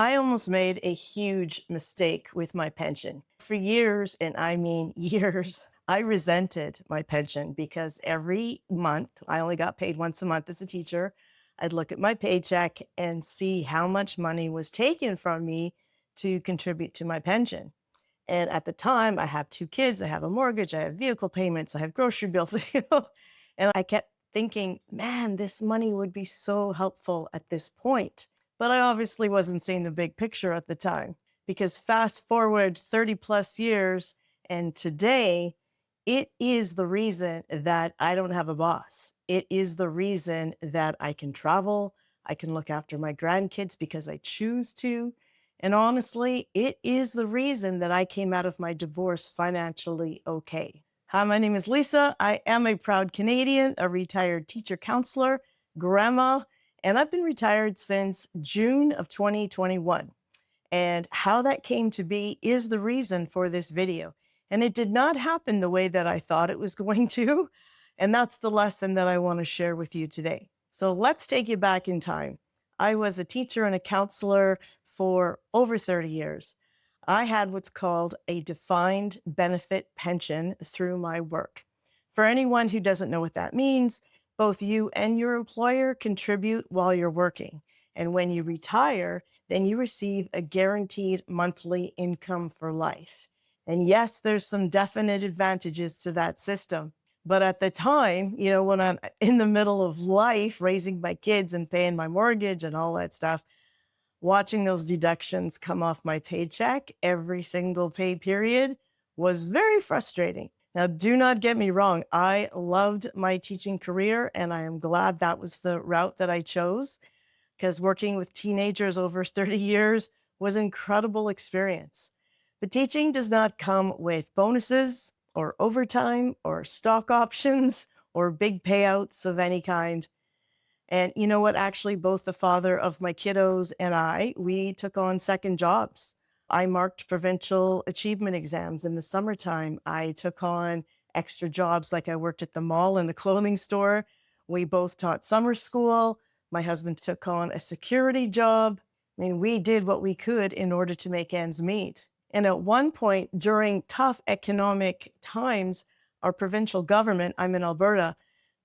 I almost made a huge mistake with my pension. For years, and I mean years, I resented my pension because every month, I only got paid once a month as a teacher. I'd look at my paycheck and see how much money was taken from me to contribute to my pension. And at the time, I have two kids, I have a mortgage, I have vehicle payments, I have grocery bills, and I kept thinking, man, this money would be so helpful at this point. But I obviously wasn't seeing the big picture at the time because fast forward 30 plus years and today, it is the reason that I don't have a boss. It is the reason that I can travel. I can look after my grandkids because I choose to. And honestly, it is the reason that I came out of my divorce financially okay. Hi, my name is Lisa. I am a proud Canadian, a retired teacher counselor, grandma, and I've been retired since June of 2021. And how that came to be is the reason for this video. And it did not happen the way that I thought it was going to. And that's the lesson that I want to share with you today. So let's take you back in time. I was a teacher and a counselor for over 30 years. I had what's called a defined benefit pension through my work. For anyone who doesn't know what that means, both you and your employer contribute while you're working. And when you retire, then you receive a guaranteed monthly income for life. And yes, there's some definite advantages to that system. But at the time, when I'm in the middle of life, raising my kids and paying my mortgage and all that stuff, watching those deductions come off my paycheck every single pay period was very frustrating. Now, do not get me wrong. I loved my teaching career and I am glad that was the route that I chose because working with teenagers over 30 years was an incredible experience. But teaching does not come with bonuses or overtime or stock options or big payouts of any kind. And you know what? Actually, both the father of my kiddos and we took on second jobs. I marked provincial achievement exams in the summertime. I took on extra jobs like I worked at the mall and the clothing store. We both taught summer school. My husband took on a security job. I mean, we did what we could in order to make ends meet. And at one point during tough economic times, our provincial government, I'm in Alberta,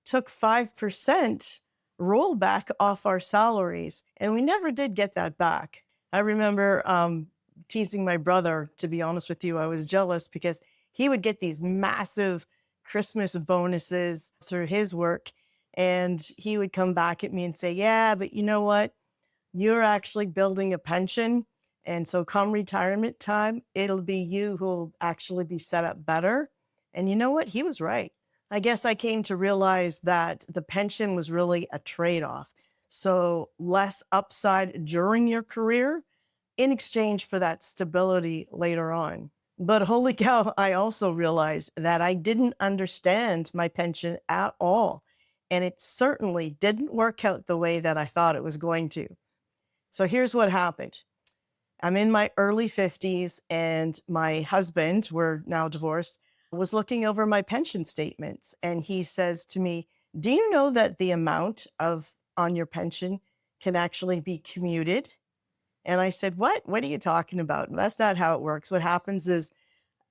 took 5% rollback off our salaries. And we never did get that back. I remember teasing my brother, to be honest with you. I was jealous because he would get these massive Christmas bonuses through his work. And he would come back at me and say, yeah, but you know what? You're actually building a pension. And so come retirement time, it'll be you who'll actually be set up better. And you know what? He was right. I guess I came to realize that the pension was really a trade-off. So less upside during your career in exchange for that stability later on. But holy cow, I also realized that I didn't understand my pension at all. And it certainly didn't work out the way that I thought it was going to. So here's what happened. I'm in my early 50s and my husband, we're now divorced, was looking over my pension statements. And he says to me, do you know that the amount of on your pension can actually be commuted? And I said, what are you talking about? And that's not how it works. What happens is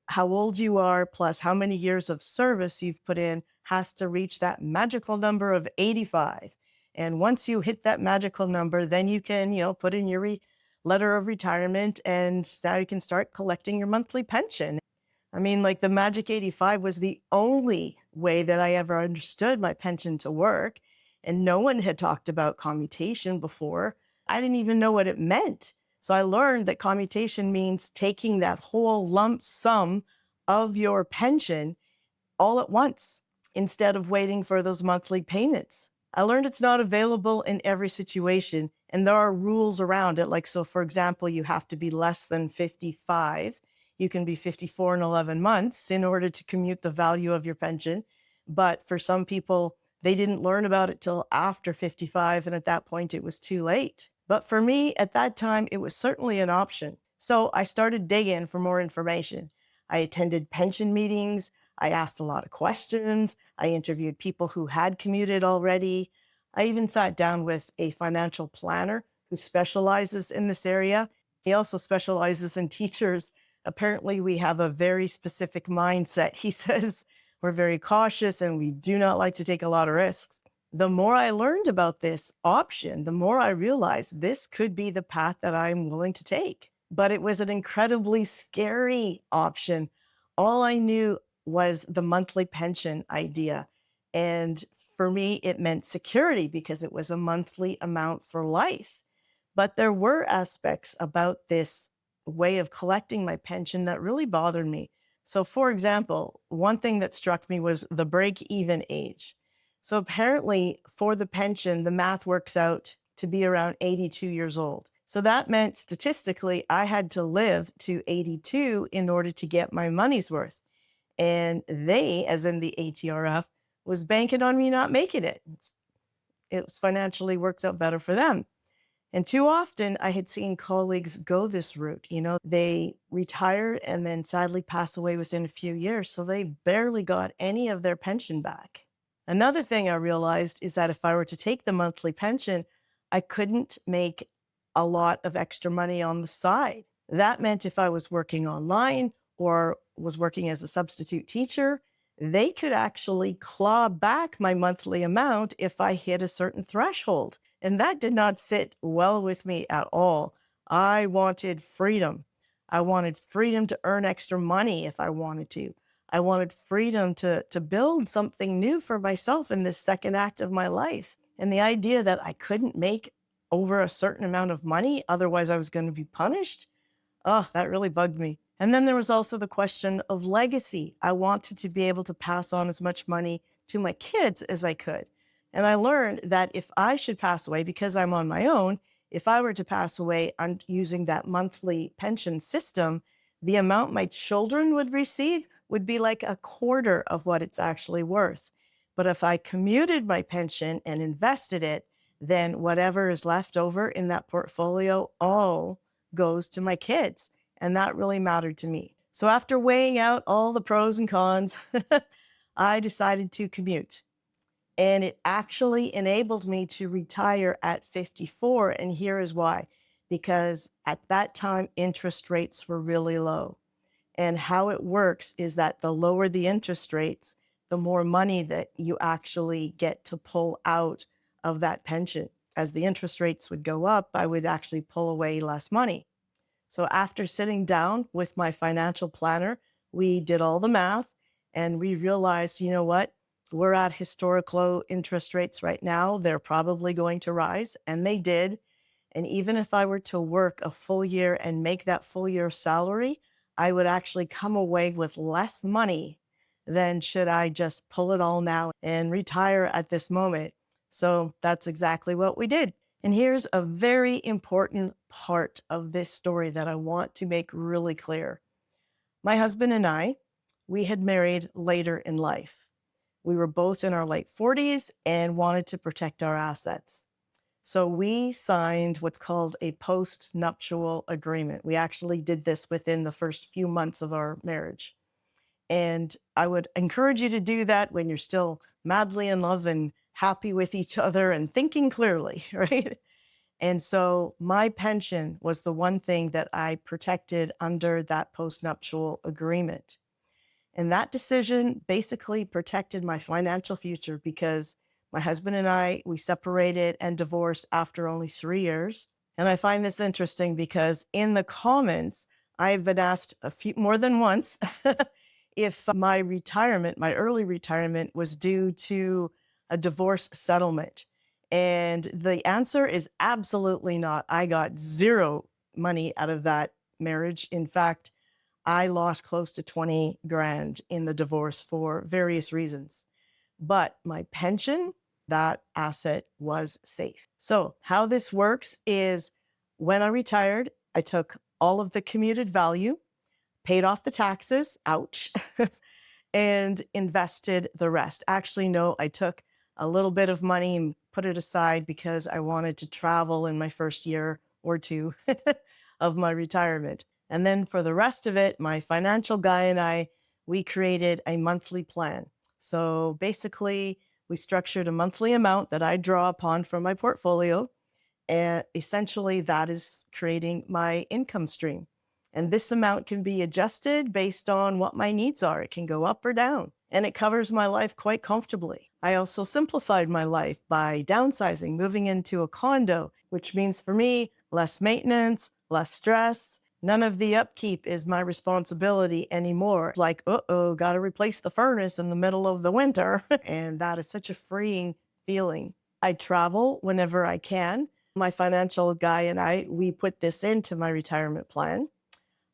how old you are plus how many years of service you've put in has to reach that magical number of 85. And once you hit that magical number, then you can, put in your letter of retirement and now you can start collecting your monthly pension. I mean, like the magic 85 was the only way that I ever understood my pension to work. And no one had talked about commutation before. I didn't even know what it meant. So I learned that commutation means taking that whole lump sum of your pension all at once instead of waiting for those monthly payments. I learned it's not available in every situation and there are rules around it. Like, so for example, you have to be less than 55. You can be 54 in 11 months in order to commute the value of your pension. But for some people, they didn't learn about it till after 55. And at that point, it was too late. But for me, at that time, it was certainly an option. So I started digging for more information. I attended pension meetings. I asked a lot of questions. I interviewed people who had commuted already. I even sat down with a financial planner who specializes in this area. He also specializes in teachers. Apparently, we have a very specific mindset. He says we're very cautious and we do not like to take a lot of risks. The more I learned about this option, the more I realized this could be the path that I'm willing to take. But it was an incredibly scary option. All I knew was the monthly pension idea. And for me, it meant security because it was a monthly amount for life. But there were aspects about this way of collecting my pension that really bothered me. So, for example, one thing that struck me was the break even age. So, apparently, for the pension, the math works out to be around 82 years old. So, that meant statistically, I had to live to 82 in order to get my money's worth. And they, as in the ATRF, was banking on me not making it. It was financially works out better for them. And too often I had seen colleagues go this route. They retired and then sadly pass away within a few years. So they barely got any of their pension back. Another thing I realized is that if I were to take the monthly pension, I couldn't make a lot of extra money on the side. That meant if I was working online or was working as a substitute teacher, they could actually claw back my monthly amount if I hit a certain threshold. And that did not sit well with me at all. I wanted freedom. I wanted freedom to earn extra money if I wanted to. I wanted freedom to build something new for myself in this second act of my life. And the idea that I couldn't make over a certain amount of money, otherwise I was going to be punished, oh, that really bugged me. And then there was also the question of legacy. I wanted to be able to pass on as much money to my kids as I could. And I learned that if I should pass away, because I'm on my own, if I were to pass away using that monthly pension system, the amount my children would receive would be like a quarter of what it's actually worth. But if I commuted my pension and invested it, then whatever is left over in that portfolio all goes to my kids. And that really mattered to me. So after weighing out all the pros and cons, I decided to commute. And it actually enabled me to retire at 54. And here is why. Because at that time, interest rates were really low. And how it works is that the lower the interest rates, the more money that you actually get to pull out of that pension. As the interest rates would go up, I would actually pull away less money. So after sitting down with my financial planner, we did all the math and we realized, you know what? We're at historic low interest rates right now. They're probably going to rise, and they did. And even if I were to work a full year and make that full year salary, I would actually come away with less money than should I just pull it all now and retire at this moment. So that's exactly what we did. And here's a very important part of this story that I want to make really clear. My husband and I, we had married later in life. We were both in our late 40s and wanted to protect our assets. So we signed what's called a post-nuptial agreement. We actually did this within the first few months of our marriage. And I would encourage you to do that when you're still madly in love and happy with each other and thinking clearly, right? And so my pension was the one thing that I protected under that postnuptial agreement. And that decision basically protected my financial future because my husband and I, we separated and divorced after only 3 years. And I find this interesting because in the comments, I've been asked more than once if my retirement, my early retirement, was due to a divorce settlement. And the answer is absolutely not. I got zero money out of that marriage. In fact, I lost close to 20 grand in the divorce for various reasons. But my pension, that asset was safe. So how this works is when I retired, I took all of the commuted value, paid off the taxes, ouch, and invested the rest. Actually, no, I took a little bit of money and put it aside because I wanted to travel in my first year or two of my retirement. And then for the rest of it, my financial guy and I, we created a monthly plan. So basically, we structured a monthly amount that I draw upon from my portfolio. And essentially, that is creating my income stream. And this amount can be adjusted based on what my needs are. It can go up or down, and it covers my life quite comfortably. I also simplified my life by downsizing, moving into a condo, which means for me, less maintenance, less stress. None of the upkeep is my responsibility anymore. Like, got to replace the furnace in the middle of the winter. And that is such a freeing feeling. I travel whenever I can. My financial guy and I, we put this into my retirement plan.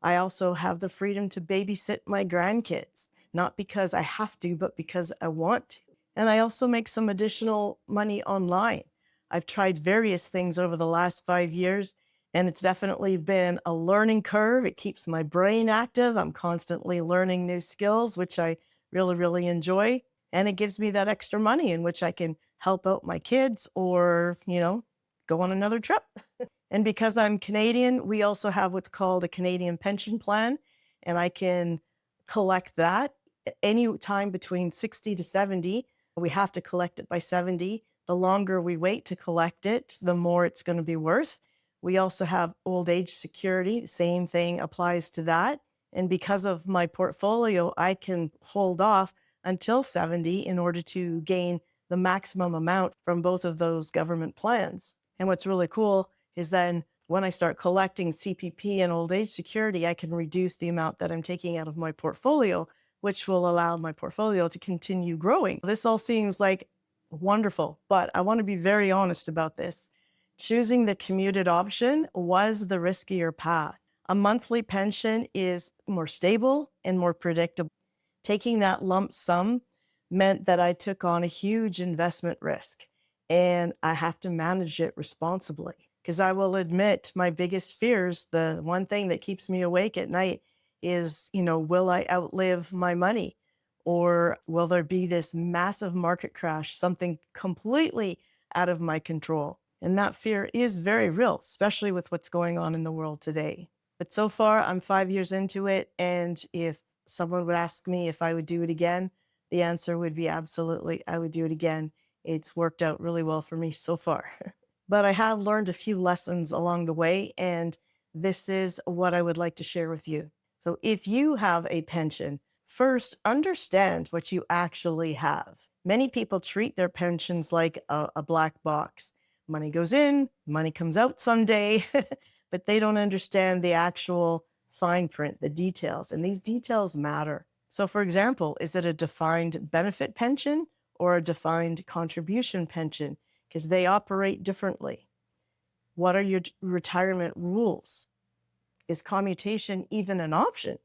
I also have the freedom to babysit my grandkids, not because I have to, but because I want to. And I also make some additional money online. I've tried various things over the last 5 years, and it's definitely been a learning curve. It keeps my brain active. I'm constantly learning new skills, which I really, really enjoy. And it gives me that extra money in which I can help out my kids or, go on another trip. And because I'm Canadian, we also have what's called a Canadian pension plan, and I can collect that any time between 60 to 70. We have to collect it by 70. The longer we wait to collect it, the more it's going to be worth. We also have old age security. The same thing applies to that. And because of my portfolio, I can hold off until 70 in order to gain the maximum amount from both of those government plans. And what's really cool is then when I start collecting CPP and old age security, I can reduce the amount that I'm taking out of my portfolio, which will allow my portfolio to continue growing. This all seems like wonderful, but I want to be very honest about this. Choosing the commuted option was the riskier path. A monthly pension is more stable and more predictable. Taking that lump sum meant that I took on a huge investment risk, and I have to manage it responsibly. Because I will admit, my biggest fears, the one thing that keeps me awake at night is, will I outlive my money? Or will there be this massive market crash, something completely out of my control? And that fear is very real, especially with what's going on in the world today. But so far, I'm 5 years into it. And if someone would ask me if I would do it again, the answer would be absolutely, I would do it again. It's worked out really well for me so far. But I have learned a few lessons along the way, and this is what I would like to share with you. So if you have a pension, first understand what you actually have. Many people treat their pensions like a black box. Money goes in, money comes out someday, but they don't understand the actual fine print, the details, and these details matter. So for example, is it a defined benefit pension or a defined contribution pension? Because they operate differently. What are your retirement rules? Is commutation even an option?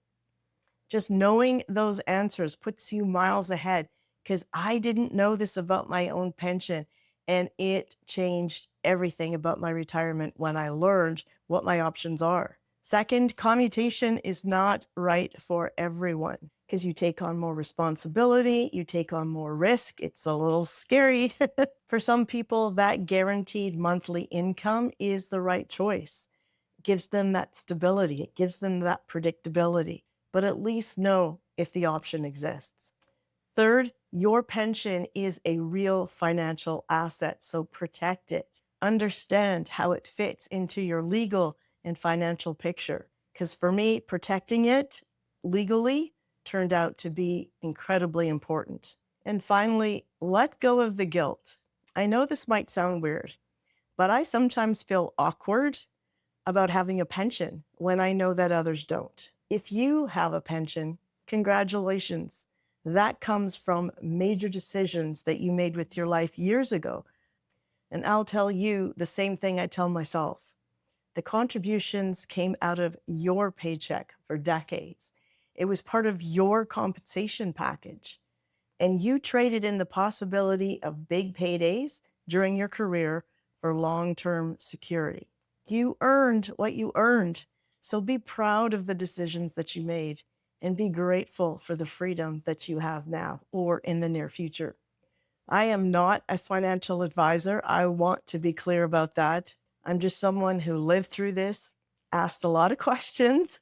Just knowing those answers puts you miles ahead, because I didn't know this about my own pension, and it changed everything about my retirement when I learned what my options are. Second, commutation is not right for everyone because you take on more responsibility, you take on more risk. It's a little scary. For some people, that guaranteed monthly income is the right choice. It gives them that stability, it gives them that predictability, but at least know if the option exists. Third, your pension is a real financial asset, so protect it. Understand how it fits into your legal and financial picture. Because for me, protecting it legally turned out to be incredibly important. And finally, let go of the guilt. I know this might sound weird, but I sometimes feel awkward about having a pension when I know that others don't. If you have a pension, congratulations. That comes from major decisions that you made with your life years ago. And I'll tell you the same thing I tell myself. The contributions came out of your paycheck for decades. It was part of your compensation package. And you traded in the possibility of big paydays during your career for long-term security. You earned what you earned. So be proud of the decisions that you made and be grateful for the freedom that you have now or in the near future. I am not a financial advisor. I want to be clear about that. I'm just someone who lived through this, asked a lot of questions,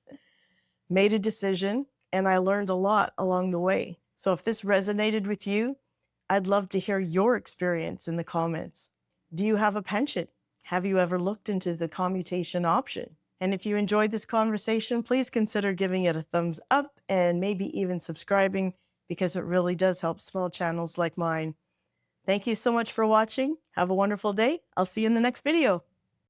made a decision, and I learned a lot along the way. So if this resonated with you, I'd love to hear your experience in the comments. Do you have a pension? Have you ever looked into the commutation option? And if you enjoyed this conversation, please consider giving it a thumbs up and maybe even subscribing, because it really does help small channels like mine. Thank you so much for watching. Have a wonderful day. I'll see you in the next video.